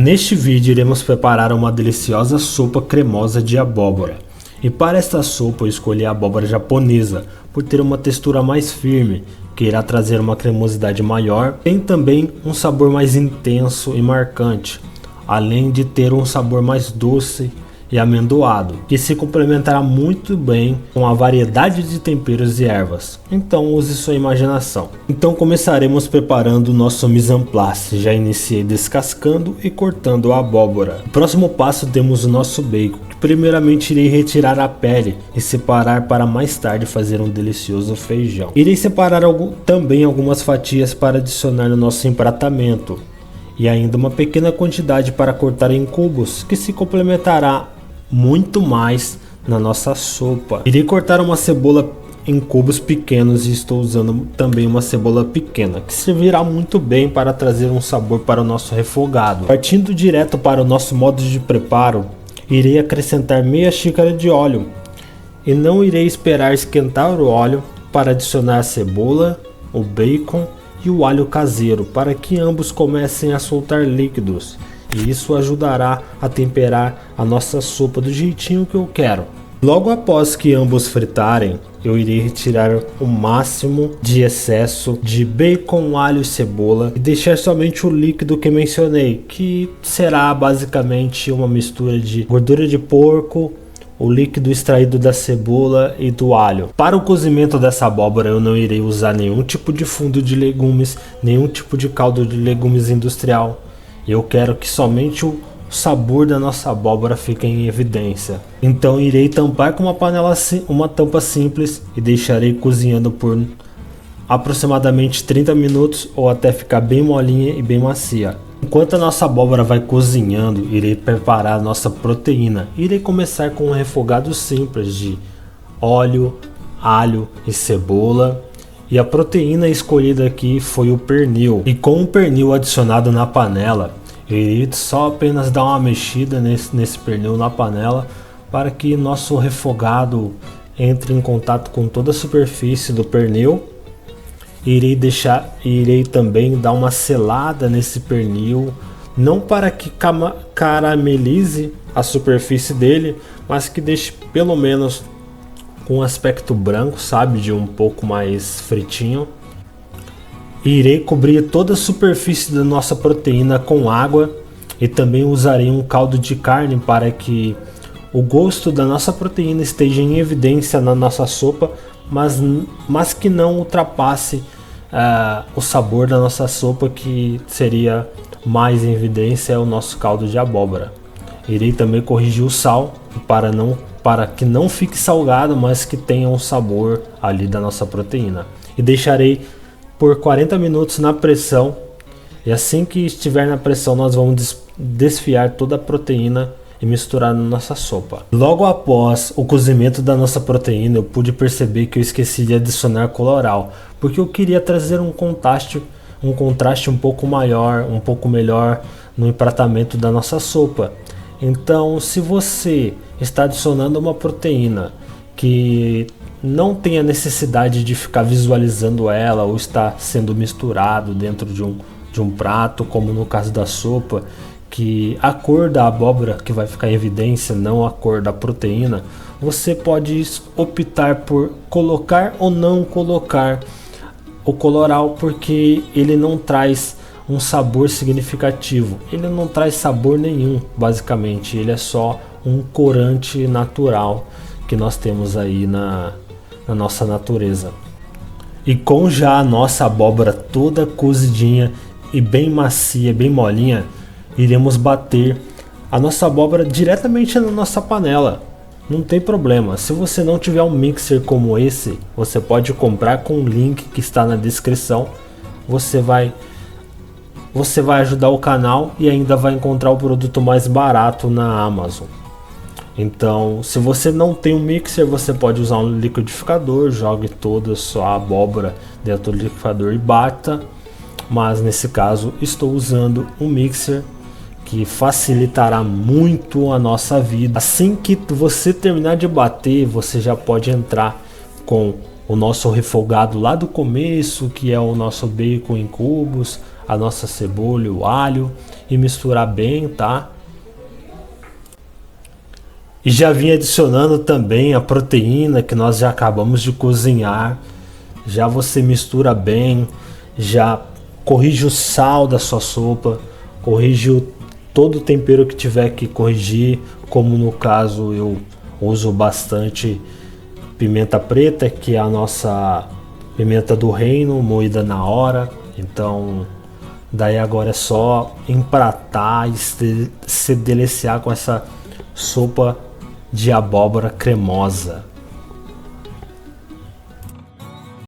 Neste vídeo iremos preparar uma deliciosa sopa cremosa de abóbora. E para esta sopa eu escolhi a abóbora japonesa, por ter uma textura mais firme, que irá trazer uma cremosidade maior. Tem também um sabor mais intenso e marcante, além de ter um sabor mais doce e amendoado, que se complementará muito bem com a variedade de temperos e ervas. Então use sua imaginação. Então começaremos preparando o nosso mise en place. Já iniciei descascando e cortando a abóbora. No próximo passo temos o nosso bacon, que primeiramente irei retirar a pele e separar para mais tarde fazer um delicioso feijão. Irei separar também algumas fatias para adicionar no nosso empratamento, e ainda uma pequena quantidade para cortar em cubos, que se complementará muito mais na nossa sopa. Irei cortar uma cebola em cubos pequenos e estou usando também uma cebola pequena, que servirá muito bem para trazer um sabor para o nosso refogado. Partindo direto para o nosso modo de preparo, irei acrescentar meia xícara de óleo e não irei esperar esquentar o óleo para adicionar a cebola, o bacon e o alho caseiro, para que ambos comecem a soltar líquidos, e isso ajudará a temperar a nossa sopa do jeitinho que eu quero. Logo após que ambos fritarem, eu irei retirar o máximo de excesso de bacon, alho e cebola e deixar somente o líquido que mencionei, que será basicamente uma mistura de gordura de porco, o líquido extraído da cebola e do alho. Para o cozimento dessa abóbora eu não irei usar nenhum tipo de fundo de legumes, nenhum tipo de caldo de legumes industrial. Eu quero que somente o sabor da nossa abóbora fique em evidência. Então irei tampar com uma tampa simples e deixarei cozinhando por aproximadamente 30 minutos ou até ficar bem molinha e bem macia. Enquanto a nossa abóbora vai cozinhando, irei preparar a nossa proteína. Irei começar com um refogado simples de óleo, alho e cebola. E a proteína escolhida aqui foi o pernil. E com o pernil adicionado na panela, eu irei só apenas dar uma mexida nesse pernil na panela, para que nosso refogado entre em contato com toda a superfície do pernil. Irei também dar uma selada nesse pernil, não para que caramelize a superfície dele, mas que deixe pelo menos com um aspecto branco, sabe, de um pouco mais fritinho. Irei cobrir toda a superfície da nossa proteína com água e também usarei um caldo de carne para que o gosto da nossa proteína esteja em evidência na nossa sopa, mas que não ultrapasse o sabor da nossa sopa, que seria mais em evidência o nosso caldo de abóbora. Irei também corrigir o sal para que não fique salgado, mas que tenha um sabor ali da nossa proteína. E deixarei por 40 minutos na pressão, e assim que estiver na pressão nós vamos desfiar toda a proteína e misturar na nossa sopa. Logo após o cozimento da nossa proteína, eu pude perceber que eu esqueci de adicionar colorau, porque eu queria trazer um contraste um pouco maior, um pouco melhor no empratamento da nossa sopa. Então, se você está adicionando uma proteína que não tem a necessidade de ficar visualizando ela ou está sendo misturado dentro de um prato, como no caso da sopa, que a cor da abóbora que vai ficar em evidência, não a cor da proteína, você pode optar por colocar ou não colocar o colorau, porque ele não traz um sabor significativo, ele não traz sabor nenhum, basicamente, ele é só um corante natural que nós temos aí na nossa natureza. E com já a nossa abóbora toda cozidinha e bem macia, bem molinha, iremos bater a nossa abóbora diretamente na nossa panela. Não tem problema, se você não tiver um mixer como esse, você pode comprar com o link que está na descrição. Você vai ajudar o canal e ainda vai encontrar o produto mais barato na Amazon. Então, se você não tem um mixer, você pode usar um liquidificador, jogue toda a sua abóbora dentro do liquidificador e bata. Mas nesse caso estou usando um mixer, que facilitará muito a nossa vida. Assim que você terminar de bater, você já pode entrar com o nosso refogado lá do começo, que é o nosso bacon em cubos, a nossa cebola, o alho e misturar bem, tá? E já vim adicionando também a proteína que nós já acabamos de cozinhar. Já você mistura bem, já corrige o sal da sua sopa, corrige todo o tempero que tiver que corrigir, como no caso eu uso bastante pimenta preta, que é a nossa pimenta do reino, moída na hora. Então, daí agora é só empratar e se deliciar com essa sopa de abóbora cremosa.